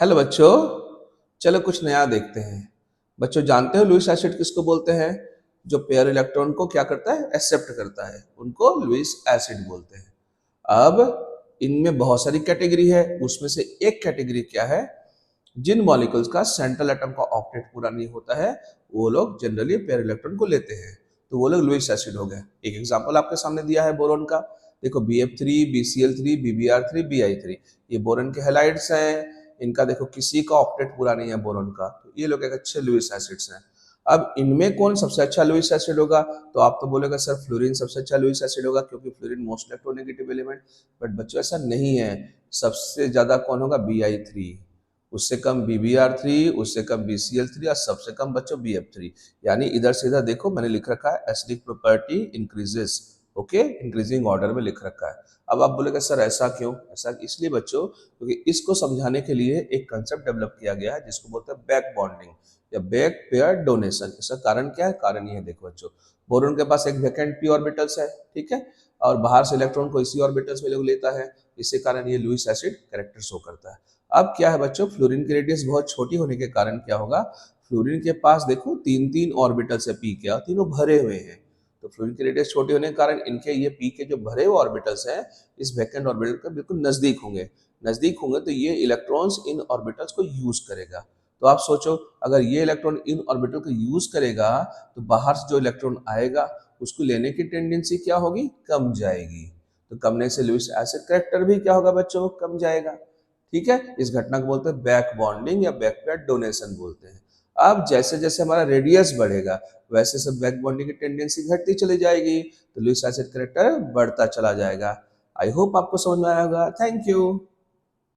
Hello बच्चों, चलो कुछ नया देखते हैं। बच्चों जानते हो लुईस एसिड किसको बोलते हैं? जो पेयर इलेक्ट्रॉन को क्या करता है, एक्सेप्ट करता है, उनको लुईस एसिड बोलते हैं। अब इनमें बहुत सारी कैटेगरी है, उसमें से एक कैटेगरी क्या है? जिन मॉलिक्यूल्स का सेंट्रल एटम का ऑक्टेट पूरा नहीं होता है, वो लोग जनरली पेयर इलेक्ट्रॉन को लेते हैं, तो वो लोग लुईस एसिड हो गए। एक एग्जांपल आपके सामने दिया है बोरोन का। देखो BF3, BCl3, BBr3, Bi3, ये बोरोन के हैलाइड्स हैं। इनका देखो किसी का ऑक्टेट पूरा नहीं है बोरोन का, तो ये लोग एक अच्छे लुईस एसिड्स हैं। अब इनमें कौन सबसे अच्छा लुईस एसिड होगा? तो आप तो बोलेगा सर फ्लोरीन सबसे अच्छा लुईस एसिड होगा क्योंकि fluorine most electronegative element. But बच्चों ऐसा नहीं है। सबसे ज्यादा कौन होगा? Bi3, उससे कम BBr3, उससे कम BCl3 और सबसे कम बच्चों BF3। यानी इधर से इधर देखो मैंने लिख रखा है acidic property increases, okay, increasing order में लिख रखा है। अब आप बोलेगा सर ऐसा क्यों? ऐसा इसलिए बच्चों क्योंकि इसको समझाने के लिए एक कंसेप्ट डेवलप किया गया है जिसको बोलते हैं बैक बॉन्डिंग या बैक पेयर डोनेशन। इसका कारण क्या है? कारण ये है, देखो बच्चों, बोरोन के पास एक वैकेंट p ऑर्बिटल्स है, ठीक है, और बाहर से इलेक्ट्रॉन को इसी ऑर्बिटल्स में लोग लेता है, इसी कारण ये लुईस एसिड कैरेक्टर शो करता है। अब क्या है बच्चों, फ्लोरीन की रेडियस बहुत छोटी होने के कारण क्या होगा? फ्लोरीन के पास देखो तीन तीन ऑर्बिटल्स है p के, और तीनों भरे हुए हैं। तो फ्लोरीन की रेडियस छोटी होने के कारण इनके ये p के जो भरे हुए ऑर्बिटल्स हैं इस वैकेंट ऑर्बिटल के बिल्कुल नजदीक होंगे, तो ये इलेक्ट्रॉन्स इन ऑर्बिटल्स को यूज करेगा। तो आप सोचो, अगर ये इलेक्ट्रॉन इन ऑर्बिटल को यूज करेगा तो बाहर से जो इलेक्ट्रॉन आएगा उसको लेने की टेंडेंसी क्या होगी? कम जाएगी। तो कमने से लुईस एसिड कैरेक्टर भी क्या होगा बच्चों? कम जाएगा। ठीक है, इस घटना को बोलते हैं बैक बॉन्डिंग या बैक पेयर डोनेशन बोलते हैं। अब जैसे जैसे हमारा रेडियस बढ़ेगा वैसे सब बैक बॉन्डिंग की टेंडेंसी घटती चली जाएगी, तो लुईस एसिड कैरेक्टर बढ़ता चला जाएगा। आई होप आपको समझ में आया होगा। Thank you.